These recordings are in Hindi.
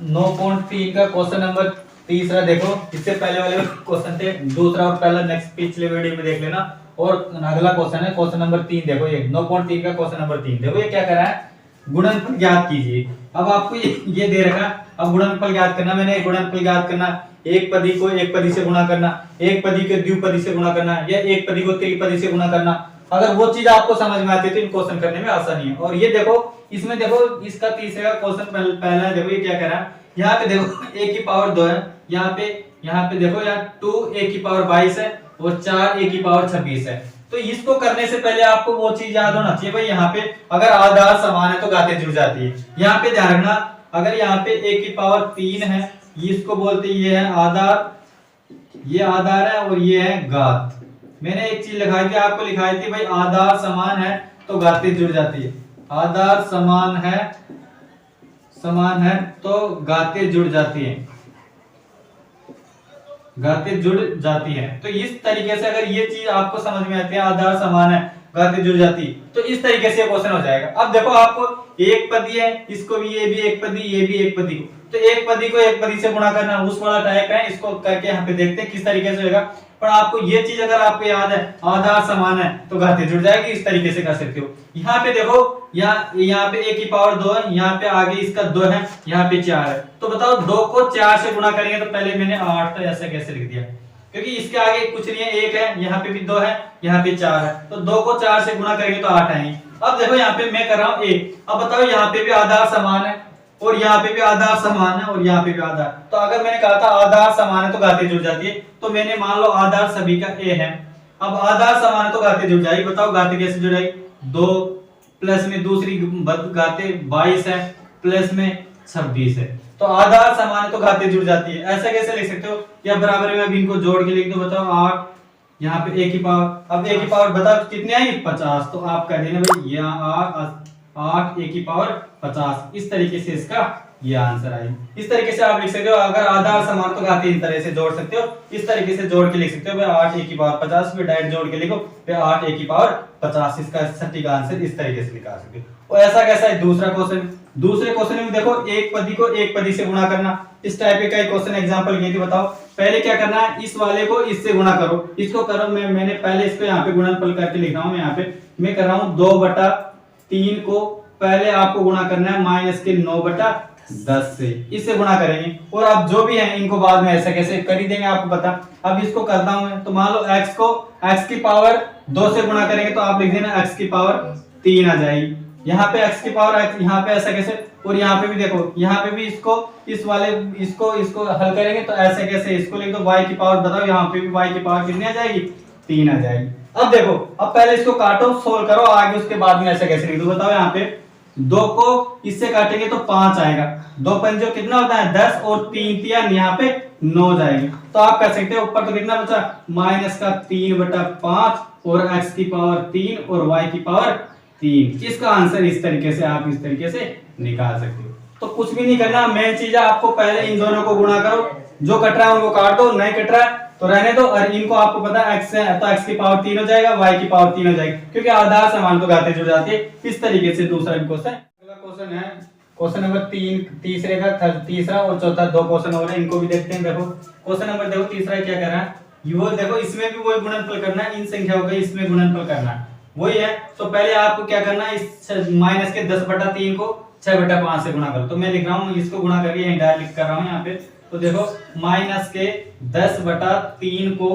9.3 का क्वेश्चन नंबर तीसरा देखो। इससे पहले वाले क्वेश्चन थे दूसरा और पहला, नेक्स्ट पिछले वीडियो में देख लेना। और अगला क्वेश्चन है क्वेश्चन नंबर 3। देखो ये 9.3 का क्वेश्चन नंबर 3। देखो ये क्या कर रहा है, गुणनफल ज्ञात कीजिए। अब आपको ये दे रखा, अब गुणनफल ज्ञात करना। मैंने गुणनफल ज्ञात करना, एक पदी को एक पदी से गुणा करना, एक पदी को द्विपदी से गुणा करना, या एक पदी को त्रिपदी से गुणा करना। अगर वो चीज आपको समझ में आती है तो इन क्वेश्चन करने में आसानी है। और ये देखो इसमें देखो इसका तीसरा क्वेश्चन पहला है। देखो ये क्या कर रहा है, यहाँ पे देखो a की पावर 2 है, यहाँ पे देखो यहाँ 2 a की पावर 22 है और 4 a की पावर 26 है। तो इसको करने से पहले आपको वो चीज याद होना चाहिए भाई, यहाँ पे अगर आधार समान है तो घातें जुड़ जाती है। यहाँ पे ध्यान रखना, अगर यहाँ पे a की पावर 3 है, इसको बोलते हैं ये है आधार, ये आधार है और ये है घात। मैंने एक चीज लिखाई थी, आपको लिखाई थी भाई आधार समान है तो घातें जुड़ जाती है। आधार समान है तो घातें जुड़ जाती है, घातें जुड़ जाती है। तो इस तरीके से अगर ये चीज आपको समझ में आती है, आधार समान है घातें जुड़ जाती, तो इस तरीके से क्वेश्चन हो जाएगा। अब देखो आपको एक पदी है, इसको भी ये भी एक पदी, ये भी एक पदी, तो एक पदी को एक पदी से गुणा करना उस वाला टाइप है। इसको करके यहाँ पे देखते हैं किस तरीके से होगा। पर आपको ये चीज अगर आपको याद है आधार समान है तो घातें जुड़ जाएगी, इस तरीके से कर सकते हो। यहाँ पे देखो यहाँ पे a की पावर 2 है, यहाँ पे आगे इसका 2 है, यहाँ पे 4 है। तो बताओ 2 को 4 से गुणा करेंगे तो पहले मैंने 8 तो ऐसा कैसे लिख दिया, क्योंकि इसके आगे कुछ नहीं है, 1 है, यहाँ पे भी 2 है, यहाँ पे 4 है। तो 2 को 4 से गुणा करेंगे तो 8 आएंगे। अब देखो यहाँ पे मैं कर रहा हूँ 1। अब बताओ यहाँ पे भी आधार समान है और यहाँ पे भी आधार समान है और यहाँ पे भी आधार। तो अगर मैंने कहा था आधार समान है तो घातें जुड़ जाती है, तो मैंने मान लो आधार सभी का a है। अब आधार समान है तो घातें जुड़ जाएगी। बताओ घातें कैसे जुड़ जाएगी, 2 प्लस में दूसरी घातें 22 है, प्लस में 26 है। तो आधार समान है तो घातें जुड़ जाती है। ऐसा कैसे लिख सकते हो, या बराबर में अब इनको जोड़ के लिख दो। बताओ 8, यहाँ पे a की पावर, अब a की पावर बताओ कितनी आई, 50। तो आप कह देना भाई यहाँ 8 a की पावर 50। इस तरीके से इसका ये आंसर आएगा। इस तरीके से आप लिख सकते हो। अगर आधार समान तो घातें इन तरह से जोड़ सकते हो, इस तरीके से जोड़ के लिख सकते हो। भाई 8 a की पावर 50 पे डायरेक्ट जोड़ के लिखो, फिर 8 a की पावर 50। इसका सटीक आंसर इस तरीके से निकाल सकते हो। और ऐसा कैसा है दूसरा क्वेश्चन, दूसरे क्वेश्चन में देखो एक पदी को एक पदी से गुणा करना। इस टाइप का क्वेश्चन एग्जांपल किए थे। बताओ पहले क्या करना है, इस वाले को इससे गुणा करो, इसको करो। मैंने पहले इसको यहाँ पे गुणनफल करके लिख रहा हूँ। यहाँ पे मैं कर रहा हूँ 2/3 को पहले आपको गुणा करना है माइनस के 9/10 से, इससे गुणा करेंगे। और अब जो भी है इनको बाद में ऐसा कैसे कर ही देंगे आपको पता। अब इसको करता हूं मैं, तो मान लो x को x की पावर 2 से गुणा करेंगे तो आप लिख देना x की पावर 3 आ जाएगी। यहाँ पे x की पावर x, यहाँ पे ऐसा कैसे, और यहाँ पे भी देखो, यहाँ पे भी इसको इस वाले इसको हल करेंगे तो ऐसे कैसे, इसको लिख दो y की पावर। बताओ यहाँ पे भी y की पावर कितनी आ जाएगी, 3 आ जाएगी। अब देखो, अब पहले इसको काटो, सोल्व करो आगे, उसके बाद में ऐसे कैसे लिख दो। बताओ यहाँ पे 2 को इससे काटेंगे तो 5 आएगा, 2 पंजो कितना होता है 10, और 3 तिया यहाँ पे 9 जाएगी। तो आप कह सकते हो ऊपर तो कितना बचा, माइनस का 3/5 और x की पावर 3 और y की पावर 3। इसका आंसर इस तरीके से आप इस तरीके से निकाल सकते हो। तो कुछ भी नहीं करना, मेन चीज है आपको पहले इन दोनों को गुणा करो, जो कट रहा है उनको काट दो, नहीं कट रहा है तो रहने दो। और इनको आपको पता है x है तो x की पावर 3 हो जाएगा, y की पावर 3 हो जाएगी, क्योंकि आधार समान तो घातें जुड़ जाती है। इस तरीके से दूसरा क्वेश्चन। अगला क्वेश्चन है क्वेश्चन नंबर 3, तीसरे का तीसरा और चौथा 2 क्वेश्चन और है, इनको भी देखते हैं। देखो क्वेश्चन नंबर देखो तीसरा क्या कर रहा है, वो देखो इसमें भी वही गुणनफल करना है, इन संख्याओं का इसमें गुणनफल करना है वही है। तो पहले आपको क्या करना है, इस माइनस के 10/3 को 6/5 से गुणा करो। तो मैं लिख रहा हूँ इसको गुणा करके यहीं डायरेक्ट लिख कर रहा हूँ यहाँ पे। तो देखो माइनस के 10/3 को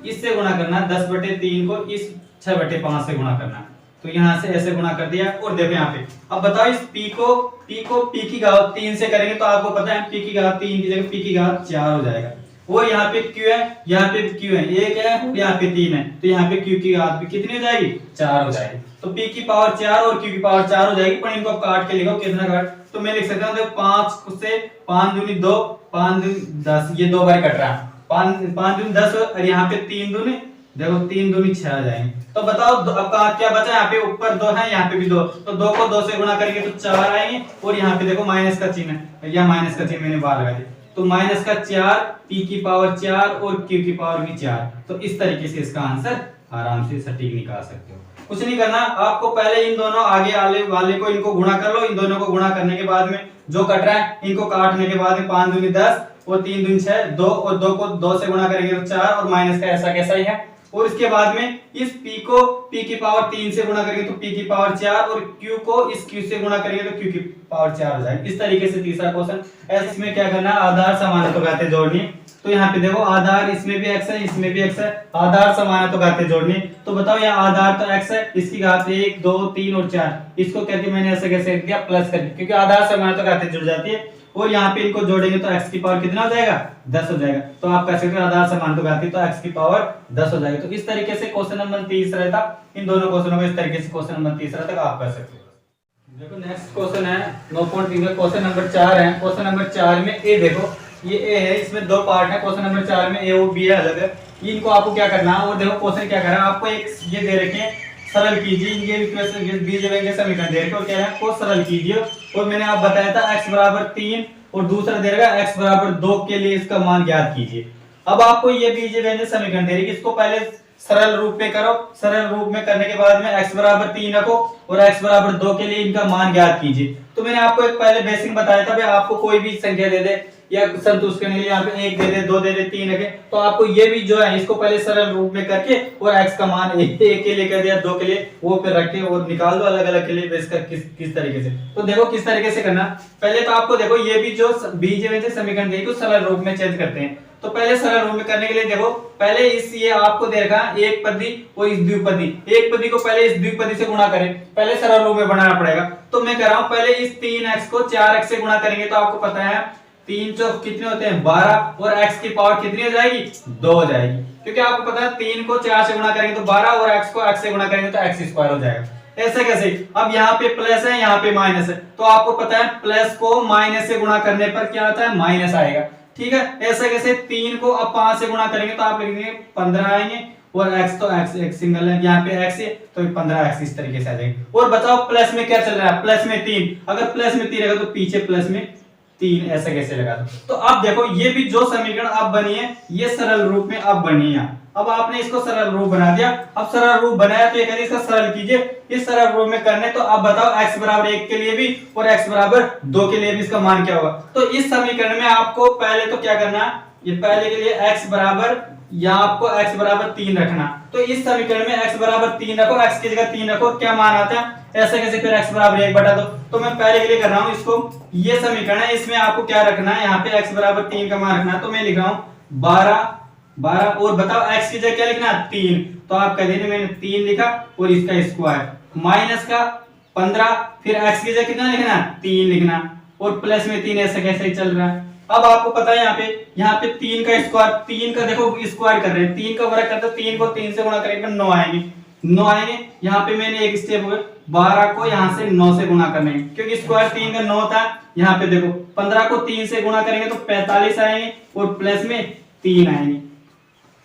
इससे गुणा करना, 10/3 को इस 6/5 से गुणा करना। तो यहाँ से ऐसे गुणा कर दिया। और देखो यहाँ पे अब बताओ इस p को p की घात 3 से करेंगे तो आपको पता है p की घात 3 की जगह p की घात 4 हो जाएगा। वो यहाँ पे q है, यहाँ पे q है, 1 है, यहाँ पे 3 है, तो यहाँ पे q की घात भी कितनी हो जाएगी, 4 हो जाएगी। तो p की पावर 4 और q की पावर 4 हो जाएगी। पर इनको काट के लिखो, कितना काट, तो मैं लिख सकता हूँ 5 से 5 दूनी 2, 5 दूनी 10, ये 2 बार कट रहा है, 5 दूनी 10 और यहाँ पे 3 दूनी देखो 3 दूनी 6 आ जाएंगे। तो बताओ अब क्या बचा, यहाँ पे ऊपर 2 है, यहाँ पे भी 2, तो 2 को 2 से गुणा करेंगे तो 4 आएंगे। और यहाँ पे देखो माइनस का चिन्ह है, या माइनस का चिन्ह मैंने बाहर लगा दिया, तो माइनस का 4, p की पावर 4 और q की पावर भी 4। तो इस तरीके से इसका आंसर आराम से सटीक निकाल सकते हो। कुछ नहीं करना, आपको पहले इन दोनों आगे वाले को इनको गुणा कर लो, इन दोनों को गुणा करने के बाद में जो कट रहा है इनको काटने के बाद में 5 दूनी 10 और 3 दूनी 6, 2 और 2 को 2 से गुणा करेंगे तो 4 और माइनस का ऐसा कैसा ही है। और इसके बाद में इस p को p की पावर 3 से गुणा करेंगे तो p की पावर 4 और q को इस q से गुणा करेंगे तो q की पावर 4 हो जाएगी। इस तरीके से तीसरा क्वेश्चन। ऐसे इसमें क्या करना है, आधार समान है तो घातें जोड़नी। तो यहाँ पे देखो आधार इसमें भी x है इसमें भी x है, आधार समान है तो घातें जोड़नी। तो बताओ यहाँ आधार तो x है, इसकी घात 1 2 3 और 4, इसको कहते मैंने ऐसे कैसे लिख दिया प्लस करके, क्योंकि आधार समान है तो घातें जुड़ जाती है। और यहाँ पे इनको जोड़ेंगे तो x की पावर कितना हो जाएगा 10 हो जाएगा। तो आप कह सकते हो आधार समान तो घातीय तो x की पावर 10 हो जाएगी। तो इस तरीके से क्वेश्चन नंबर 30 रहता। इन दोनों क्वेश्चनों को इस तरीके से क्वेश्चन नंबर 30 तक आप कर सकते हो। देखो नेक्स्ट क्वेश्चन है 9.3 का क्वेश्चन नंबर 4 है। क्वेश्चन नंबर 4 में ए देखो ये ए है, इसमें दो पार्ट है। क्वेश्चन नंबर 4 में ए और बी है अलग है। इनको आपको क्या करना है, और देखो क्वेश्चन क्या कर रहा है, आपको एक ये दे रखे हैं सरल कीजिए, ये इक्वेशन बीजगणित समीकरण दे रखे और कह रहा है को सरल कीजिए। और मैंने आप बताया था x बराबर 3 और दूसरा दे रखा x बराबर 2 के लिए इसका मान ज्ञात कीजिए। अब आपको ये बीजगणित समीकरण दे रही है, इसको पहले सरल रूप में करो। सरल रूप में करने के बाद में x बराबर 3 रखो और x बराबर 2 के लिए इनका मान ज्ञात कीजिए। तो मैंने आपको एक पहले बेसिक बताया था, भाई आपको कोई भी संख्या दे दे या संतुष्ट करने के लिए यहाँ पे 1 दे दे 2 दे दे 3 रखे, तो आपको ये भी जो है इसको पहले सरल रूप में करके और x का मान 1 के लिए कर दिया 2 के लिए वो फिर रख के और निकाल दो अलग अलग के लिए इसका किस तरीके से। तो देखो किस तरीके से करना। पहले तो आपको देखो ये भी जो बीजगणित समीकरण दी तो सरल रूप में चेंज करते हैं। तो पहले सरल रूप में करने के लिए देखो पहले इस ये आपको दे रखा एक पदी और इस द्विपदी, एक पदी को पहले इस द्विपदी से गुणा करें, पहले सरल रूप में बनाना पड़ेगा। तो मैं कर रहा हूं पहले इस 3x को 4x से गुणा करेंगे तो आपको पता है 3 चौक कितने होते हैं 12 और x की पावर कितनी हो जाएगी 2 हो जाएगी, क्योंकि आपको पता है 3 को 4 से गुणा करेंगे तो 12 और x को x से गुणा करेंगे तो x स्क्वायर हो जाएगा। ऐसे कैसे, अब यहाँ पे प्लस है यहाँ पे माइनस है, तो आपको पता है प्लस को माइनस से गुणा करने पर क्या आता है माइनस आएगा। ठीक है, ऐसे कैसे 3 को अब 5 से गुणा करेंगे तो आप लिखेंगे 15 आएंगे और x तो x एक सिंगल है यहाँ पे x है तो 15x इस तरीके से आ जाएगा। और बताओ प्लस में क्या चल रहा है, प्लस में 3, अगर प्लस में 3 रहेगा तो पीछे प्लस में 3 ऐसा कैसे लगा दो। तो अब देखो ये भी जो समीकरण अब बनी है ये सरल रूप में अब बनी है। अब आपने इसको सरल रूप बना दिया, अब सरल रूप बनाया तो ये कहते इसका सरल कीजिए। इस सरल रूप में करने तो अब बताओ x बराबर 1 के लिए भी और x बराबर 2 के लिए भी इसका मान क्या होगा। तो इस समीकरण में आपको पहले तो क्या करना है, ये पहले के लिए x बराबर यहाँ आपको x बराबर 3 रखना। तो इस समीकरण में x बराबर 3 रखो, x की जगह 3 रखो, क्या मान आता है ऐसे कैसे, फिर x बराबर 1 बटा 2। तो मैं पहले के लिए कर रहा हूँ इसको, ये समीकरण है इसमें आपको क्या रखना है, यहाँ पे x बराबर 3 का मान रखना है। तो मैं लिख रहा हूँ 12 और बताओ x की जगह क्या लिखना है 3, तो आप कह देंगे मैंने 3 लिखा और इसका स्क्वायर माइनस का 15, फिर x की जगह कितना लिखना है 3 लिखना और प्लस में 3 ऐसे कैसे चल रहा है। अब आपको पता है यहाँ पे 3 का स्क्वायर, 3 का देखो स्क्वायर कर रहे हैं, 3 का वर्ग करते 3 को 3 से गुणा करेंगे 9 आएंगे, 9 आएंगे। यहाँ पे मैंने एक स्टेप हो गया 12 को यहाँ से 9 से गुणा करने क्योंकि स्क्वायर 3 का 9 था। यहाँ पे देखो 15 को 3 से गुणा करेंगे तो 45 आएंगे और प्लस में 3 आएंगे।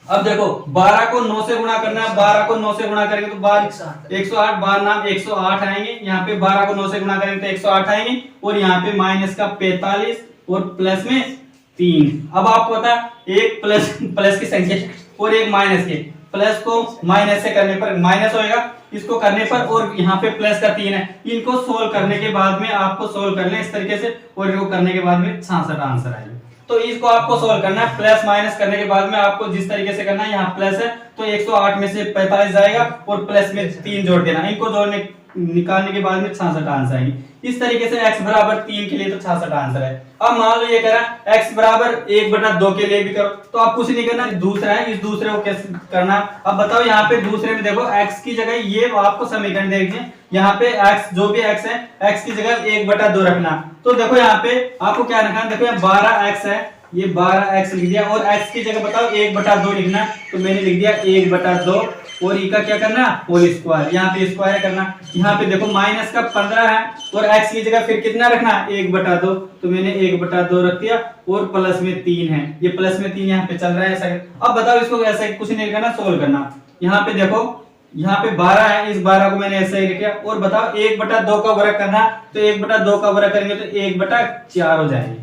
अब देखो 12 को 9 से गुणा करना है, 12 को 9 से गुणा करेंगे तो 108, 12 नाम 108 आएंगे। यहाँ पे 12 को 9 से गुणा करेंगे तो 108 आएंगे और यहाँ पे माइनस का 45 और प्लस में 3। अब आपको पता है एक प्लस की संख्या और एक माइनस की, प्लस को माइनस से करने पर माइनस होएगा, इसको करने पर और यहाँ पे प्लस का 3 है। इनको सोल्व करने के बाद में आपको सोल्व कर लें इस तरीके से और इनको करने के बाद में 66 आंसर आएगा। तो इसको आपको सोल्व करना है, प्लस माइनस करने के बाद में आपको जिस तरीके से करना है, यहाँ प्लस है तो 108 में से 45 जाएगा और प्लस में 3 जोड़ देना, इनको जोड़ने निकालने के बाद में 66 आंसर आएंगे। इस तरीके से x बराबर 3 के लिए तो 66 आंसर है। अब मान लो ये कह रहा है x बराबर 1/2 के लिए भी करो, तो आप कुछ नहीं करना, दूसरा है इस दूसरे को कैसे करना। अब बताओ यहाँ पे दूसरे में देखो x की जगह ये आपको समीकरण देखिए, यहाँ पे x जो भी x है x की जगह 1/2 रखना। तो देखो यहाँ पे आपको क्या रखना, देखो यहाँ 12x है, ये 12x लिख दिया और x की जगह बताओ 1/2 लिखना, तो मैंने लिख दिया 1/2 और ई का क्या करना होल स्क्वायर, यहाँ पे स्क्वायर करना। यहाँ पे देखो माइनस का 15 है और x की जगह फिर कितना रखना 1/2, तो मैंने 1/2 रख दिया और प्लस में 3 है, ये प्लस में 3 यहाँ पे चल रहा है ऐसा। अब बताओ इसको ऐसा कुछ नहीं करना, सोल्व करना। यहाँ पे देखो यहाँ पे 12 है, इस 12 को मैंने ऐसे ही लिखा और बताओ 1/2 का वर्ग करना, तो 1/2 का वर्ग करेंगे तो 1/4 हो जाएंगे।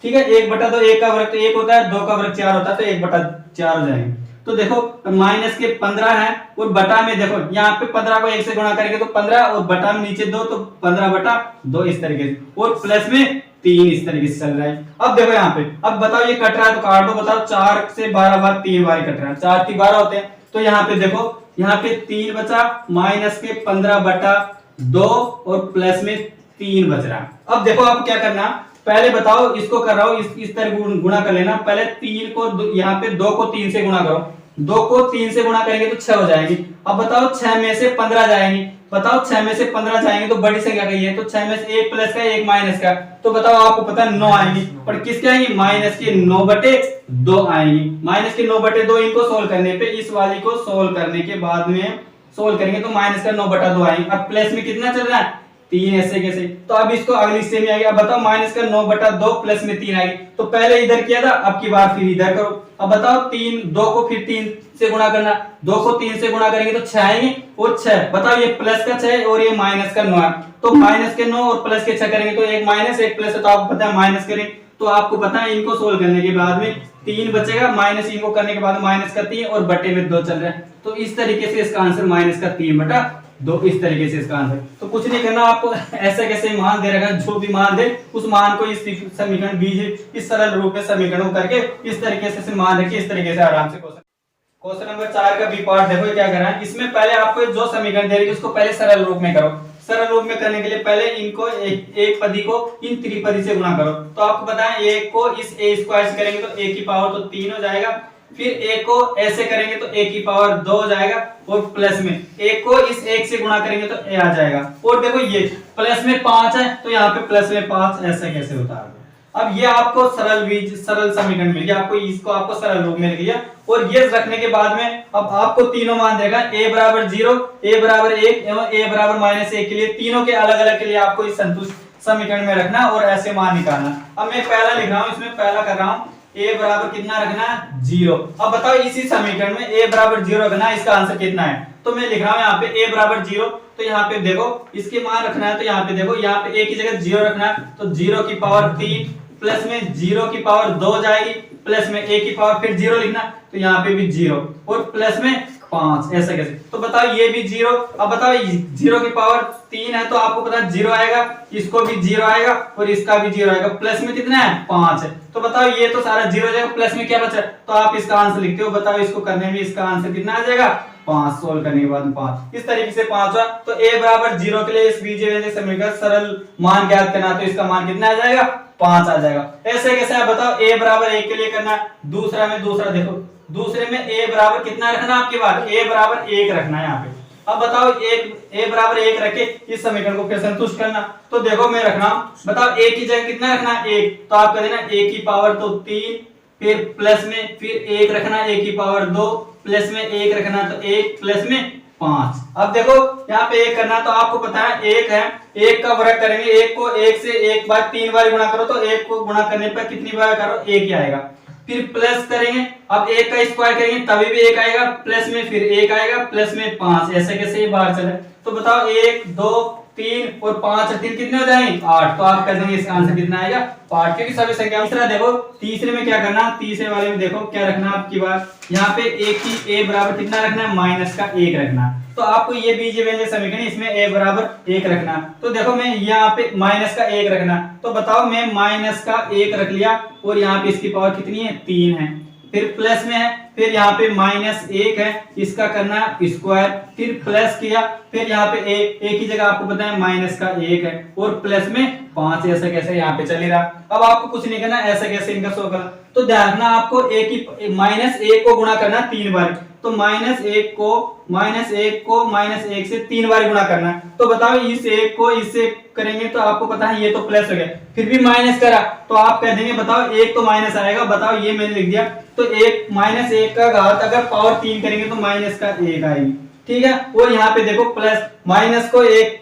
ठीक है, 1/2 1 का वर्ग तो 1 होता है, 2 का वर्ग 4 होता है, तो 1/4 हो जाएंगे। तो देखो माइनस के 15 है और बटा में देखो यहाँ पे 15 को 1 से गुणा करेंगे तो 15 और बटा में नीचे 2 तो 15/2 इस तरीके से, और प्लस में 3 इस तरीके से चल रहा है। अब देखो यहाँ पे, अब बताओ ये कट रहा है तो काट दो, बताओ 4 से 12 बार 3 बार कट रहा है, 4 3 12 होते हैं। तो यहाँ पे देखो यहाँ पे 3 बचा, माइनस के 15/2 और प्लस में 3 बच रहा है। अब देखो आप क्या करना, पहले बताओ इसको कर रहा हूं इस तरह गुणा कर लेना। पहले 3 को यहाँ पे 2 को 3 से गुणा करो, 2 को 3 से गुणा करेंगे तो 6 हो जाएगी। अब बताओ 6 में से 15 जाएंगे, बताओ 6 में से 15 जाएंगे तो बड़ी संख्या कही है, तो 6 में से 1 प्लस का 1 माइनस का, तो बताओ आपको पता है 9 आएंगी। पर किसके आएंगी, माइनस के 9/2 आएंगी। माइनस के 9/2 इनको सोल्व करने पे, इस वाली को सोल्व करने के बाद में सोल्व करेंगे तो माइनस का 9/2 आएंगे। अब प्लस में कितना चल रहा है, 3 ऐसे कैसे, तो अब इसको अगली स्टेप में आएगा। अब बताओ माइनस का 9/2 प्लस में 3 आएगी, तो पहले इधर किया था, अब की बार फिर इधर करो। अब बताओ 2 को फिर 3 से गुणा करना, 2 को 3 से गुणा करेंगे तो 6 आएंगे, और 6 बताओ ये प्लस का 6 और ये माइनस का 9 है, तो माइनस के 9 और प्लस के 6 करेंगे तो एक माइनस एक प्लस है, तो आपको पता है माइनस करें, तो आपको पता है इनको सोल्व करने के बाद में 3 बचेगा, माइनस इनको करने के बाद माइनस का 3 और बटे में 2 चल रहा है। तो इस तरीके से इसका आंसर माइनस का 3/2 इस तरीके से इसका आंसर। तो कुछ नहीं करना आपको, ऐसे कैसे मान दे रखा, जो भी मान दे उस मान को इस समीकरण बीज इस सरल रूप में समीकरण करके इस तरीके से मान रखिए, इस तरीके से आराम से। क्वेश्चन नंबर 4 का बी पार्ट देखो क्या कर रहा है। इसमें पहले आपको जो समीकरण दे रही है उसको पहले सरल रूप में करो। सरल रूप में करने के लिए पहले इनको एक पदी को इन त्रिपदी से गुणा करो। तो आपको पता है एक को इस a स्क्वायर से करेंगे तो a की पावर तो 3 हो जाएगा, फिर एक को ऐसे करेंगे तो a की पावर 2 हो जाएगा, और प्लस में एक को इस 1 से गुणा करेंगे तो a आ जाएगा। और देखो ये प्लस में 5 है तो यहाँ पे प्लस में 5 ऐसे कैसे होता है। अब ये आपको सरल समीकरण मिल गया, आपको इसको आपको सरल रूप में लिख लिया। और ये रखने के बाद में अब आपको तीनों मान देगा, a बराबर 0, a बराबर 1 एवं a बराबर -1 के लिए, तीनों के अलग अलग के लिए आपको इस संतुष्ट समीकरण में रखना और ऐसे मान निकालना। अब मैं पहला लिख रहा हूँ, इसमें पहला कर रहा हूँ a बराबर कितना रखना है, 0। अब बताओ इसी समीकरण में a बराबर 0 रखना है, इसका आंसर कितना है। तो मैं लिख रहा हूँ यहाँ पे a बराबर 0, तो यहाँ पे देखो इसके मान रखना है, तो यहाँ पे देखो यहाँ पे a की जगह 0 रखना है, तो 0 की पावर 3 प्लस में 0 की पावर 2 जाएगी, प्लस में a की पावर फिर 0 लिखना, तो यहाँ पे भी 0 और प्लस में 5 ऐसे कैसे। तो बताओ ये भी 0, अब बताओ 0 की पावर 3 है तो आपको पता है 0 आएगा, इसको भी 0 आएगा और इसका भी 0 आएगा, प्लस में कितना है 5 है। तो बताओ ये तो सारा 0 जाएगा, प्लस में क्या बचा, तो आप इसका आंसर लिखते हो। बताओ इसको करने में इसका आंसर कितना आ जाएगा, 5। सोल्व करने के बाद 5 इस तरीके से 5 हुआ। तो a बराबर 0 के लिए इस बीजगणितीय समीकरण सरल मान ज्ञात करना, तो इसका मान कितना आ जाएगा, 5 आ जाएगा। ऐसे कैसे आप बताओ, a बराबर 1 के लिए करना, दूसरा देखो दूसरे में a बराबर कितना रखना, आपके बाद a बराबर 1 रखना है यहाँ पे। अब बताओ a बराबर 1 रखे इस समीकरण को फिर संतुष्ट करना। तो देखो मैं रख रहा हूं, बताओ a की जगह कितना रखना है, 1, तो आप कह देना a की पावर तो 3, फिर प्लस में फिर 1 रखना, a की पावर 2, प्लस में 1 रखना तो 1, प्लस में 5। अब देखो यहाँ पे 1 करना, तो आपको पता है 1 है, 1 का वर्ग करेंगे, 1 को 1 से 1 बार 3 बार गुणा करो, तो 1 को गुणा करने पर कितनी बार करो, 1 ही आएगा। फिर प्लस करेंगे, अब 1 का स्क्वायर करेंगे तभी भी 1 आएगा, प्लस में फिर 1 आएगा, प्लस में 5 ऐसे कैसे ये बाहर चले। तो बताओ 1 2 3 और 5 और 3 कितने हो जाएंगे, 8। तो आप कह देंगे इसका आंसर कितना आएगा, 8, क्योंकि सभी संख्या। तीसरा देखो, तीसरे में क्या करना, तीसरे वाले में देखो क्या रखना आपकी बात, यहाँ पे a बराबर कितना रखना है, -1 रखना। तो आपको ये बीजगणितीय समीकरण इसमें a बराबर 1 रखना। तो देखो मैं यहाँ पे -1 रखना, तो बताओ मैं -1 रख लिया और यहाँ पे इसकी पावर कितनी है, 3 है, फिर प्लस में है, फिर यहाँ पे -1 है, इसका करना स्क्वायर, फिर प्लस किया, फिर यहाँ पे a की जगह आपको पता है -1 है और प्लस में 5 ऐसे कैसे यहाँ पे चल रहा। अब आपको कुछ नहीं करना, ऐसे कैसे इनका सो करना। तो ध्यान रखना आपको -1 को गुणा करना 3 बार, तो -1 को -1 से 3 बार गुणा करना है। तो बताओ इस 1 को इससे करेंगे तो आपको पता है ये तो प्लस हो गया, फिर भी माइनस करा तो आप कह देंगे बताओ 1 तो माइनस आएगा। बताओ ये मैंने लिख दिया, तो -1 का घात अगर पावर 3 करेंगे तो -1 आएगी, ठीक है। और यहाँ पे देखो प्लस -1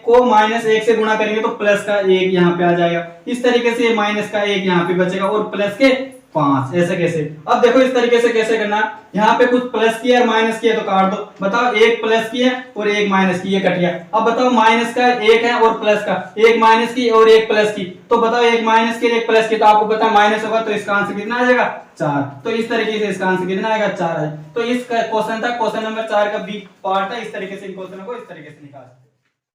को -1 से गुणा करेंगे तो +1 यहाँ पे आ जाएगा। इस तरीके से -1 यहाँ पे बचेगा और प्लस के 5। ऐसे कैसे? अब देखो इस तरीके से कैसे करना, यहाँ पे कुछ प्लस किया और माइनस किया तो काट दो। बताओ एक प्लस किया और एक माइनस की, ये कट गया। अब बताओ माइनस का एक है और प्लस का, एक माइनस की और एक प्लस की, तो बताओ एक माइनस की एक प्लस की, तो आपको पता है माइनस होगा तो इसका आंसर कितना आ जाएगा 4। तो इस तरीके से इसका आंसर कितना आएगा 4 आएगा। तो इस क्वेश्चन था, क्वेश्चन नंबर 4 का बी पार्ट है। इस तरीके से इन क्वेश्चनों को इस तरीके से निकाल